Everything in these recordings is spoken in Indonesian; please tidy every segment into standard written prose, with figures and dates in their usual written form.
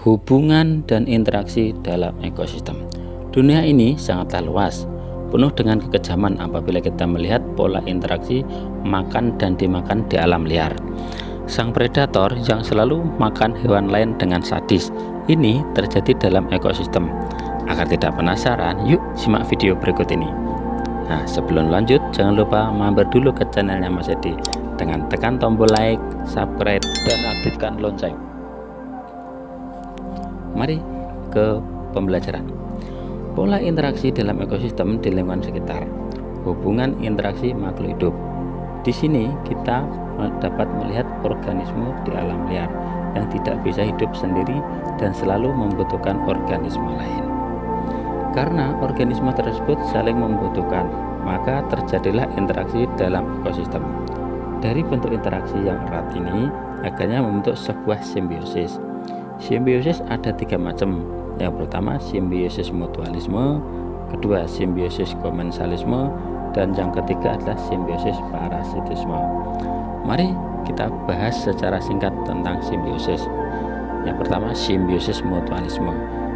Hubungan dan interaksi dalam ekosistem. Dunia ini sangatlah luas, penuh dengan kekejaman apabila kita melihat pola interaksi makan dan dimakan di alam liar. Sang predator yang selalu makan hewan lain dengan sadis, ini terjadi dalam ekosistem. Agar tidak penasaran, yuk simak video berikut ini. Nah, sebelum lanjut, jangan lupa mampir dulu ke channelnya Mas Edi dengan tekan tombol like, subscribe, dan aktifkan lonceng. Mari ke pembelajaran. Pola interaksi dalam ekosistem di lingkungan sekitar. Hubungan interaksi makhluk hidup. Di sini kita dapat melihat organisme di alam liar yang tidak bisa hidup sendiri dan selalu membutuhkan organisme lain. Karena organisme tersebut saling membutuhkan, maka terjadilah interaksi dalam ekosistem. Dari bentuk interaksi yang erat ini, akhirnya membentuk sebuah simbiosis. Simbiosis ada 3 macam. Yang pertama simbiosis mutualisme, kedua simbiosis komensalisme, dan yang ketiga adalah simbiosis parasitisme. Mari kita bahas secara singkat tentang simbiosis. Yang pertama simbiosis mutualisme.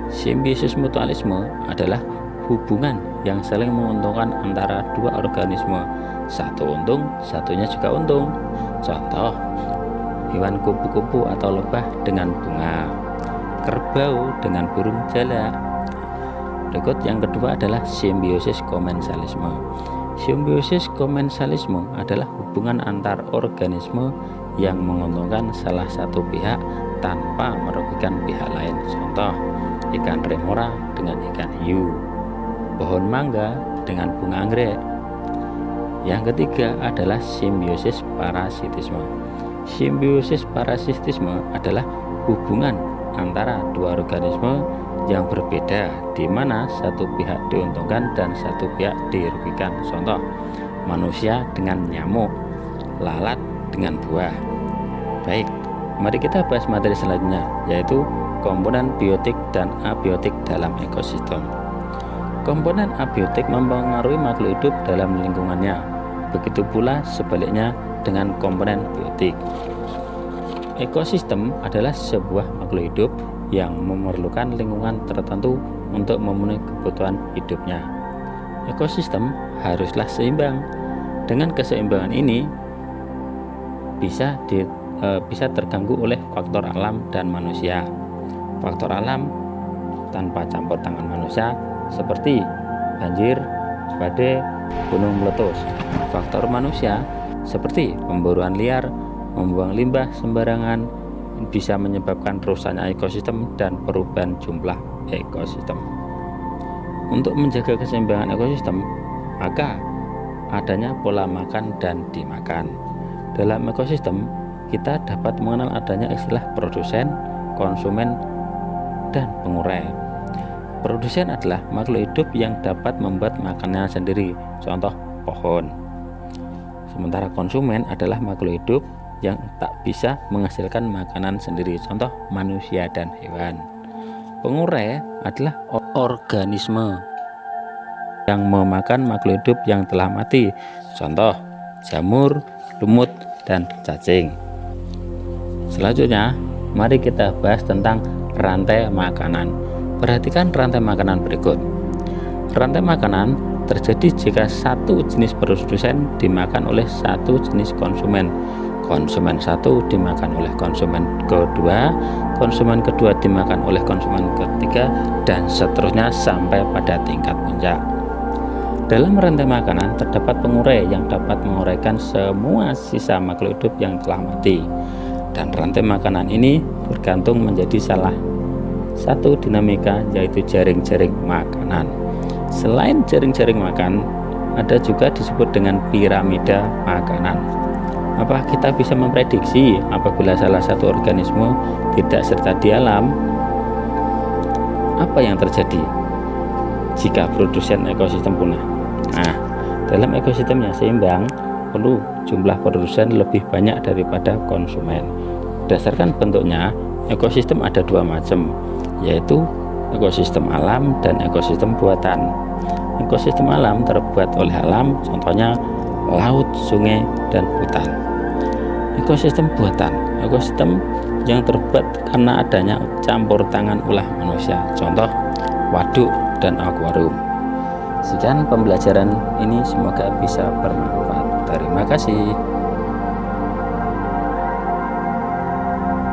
Simbiosis mutualisme adalah hubungan yang saling menguntungkan antara dua organisme. Satu untung, satunya juga untung. Contoh, hewan kupu-kupu atau lebah dengan bunga, kerbau dengan burung jalak. Berikut yang kedua adalah simbiosis komensalisme. Simbiosis komensalisme adalah hubungan antar organisme yang menguntungkan salah satu pihak tanpa merugikan pihak lain. Contoh, ikan remora dengan ikan hiu, pohon mangga dengan bunga anggrek. Yang ketiga adalah simbiosis parasitisme. Simbiosis parasitisme adalah hubungan antara dua organisme yang berbeda, di mana satu pihak diuntungkan dan satu pihak dirugikan. Contoh, manusia dengan nyamuk, lalat dengan buah. Baik, mari kita bahas materi selanjutnya, yaitu komponen biotik dan abiotik dalam ekosistem. Komponen abiotik mempengaruhi makhluk hidup dalam lingkungannya. Begitu pula sebaliknya dengan komponen biotik. Ekosistem adalah sebuah makhluk hidup yang memerlukan lingkungan tertentu untuk memenuhi kebutuhan hidupnya. Ekosistem haruslah seimbang. Dengan keseimbangan ini bisa terganggu oleh faktor alam dan manusia. Faktor alam tanpa campur tangan manusia seperti banjir, badai, gunung meletus. Faktor manusia seperti pemburuan liar, membuang limbah sembarangan bisa menyebabkan rusaknya ekosistem dan perubahan jumlah ekosistem. Untuk menjaga keseimbangan ekosistem, maka adanya pola makan dan dimakan. Dalam ekosistem, kita dapat mengenal adanya istilah produsen, konsumen, dan pengurai. Produsen adalah makhluk hidup yang dapat membuat makanannya sendiri, contoh pohon. Sementara konsumen adalah makhluk hidup yang tak bisa menghasilkan makanan sendiri, contoh manusia dan hewan. Pengurai adalah organisme yang memakan makhluk hidup yang telah mati, contoh jamur, lumut, dan cacing. Selanjutnya, mari kita bahas tentang rantai makanan. Perhatikan rantai makanan berikut. Rantai makanan terjadi jika satu jenis produsen dimakan oleh satu jenis konsumen. Konsumen satu dimakan oleh konsumen kedua, konsumen kedua dimakan oleh konsumen ketiga, dan seterusnya sampai pada tingkat puncak. Dalam rantai makanan terdapat pengurai yang dapat menguraikan semua sisa makhluk hidup yang telah mati. Dan rantai makanan ini bergantung menjadi salah satu dinamika, yaitu jaring-jaring makanan. Selain jaring-jaring makan, ada juga disebut dengan piramida makanan. Apa kita bisa memprediksi apabila salah satu organisme tidak serta di alam? Apa yang terjadi jika produsen ekosistem punah? Nah, dalam ekosistem yang seimbang, perlu jumlah produsen lebih banyak daripada konsumen. Berdasarkan bentuknya, ekosistem ada 2 macam, yaitu ekosistem alam dan ekosistem buatan. Ekosistem alam terbuat oleh alam, contohnya laut, sungai, dan hutan. ekosistem buatan, ekosistem yang terbuat karena adanya campur tangan ulah manusia, contoh waduk dan akuarium. Sekian pembelajaran ini, semoga bisa bermanfaat. Terima kasih.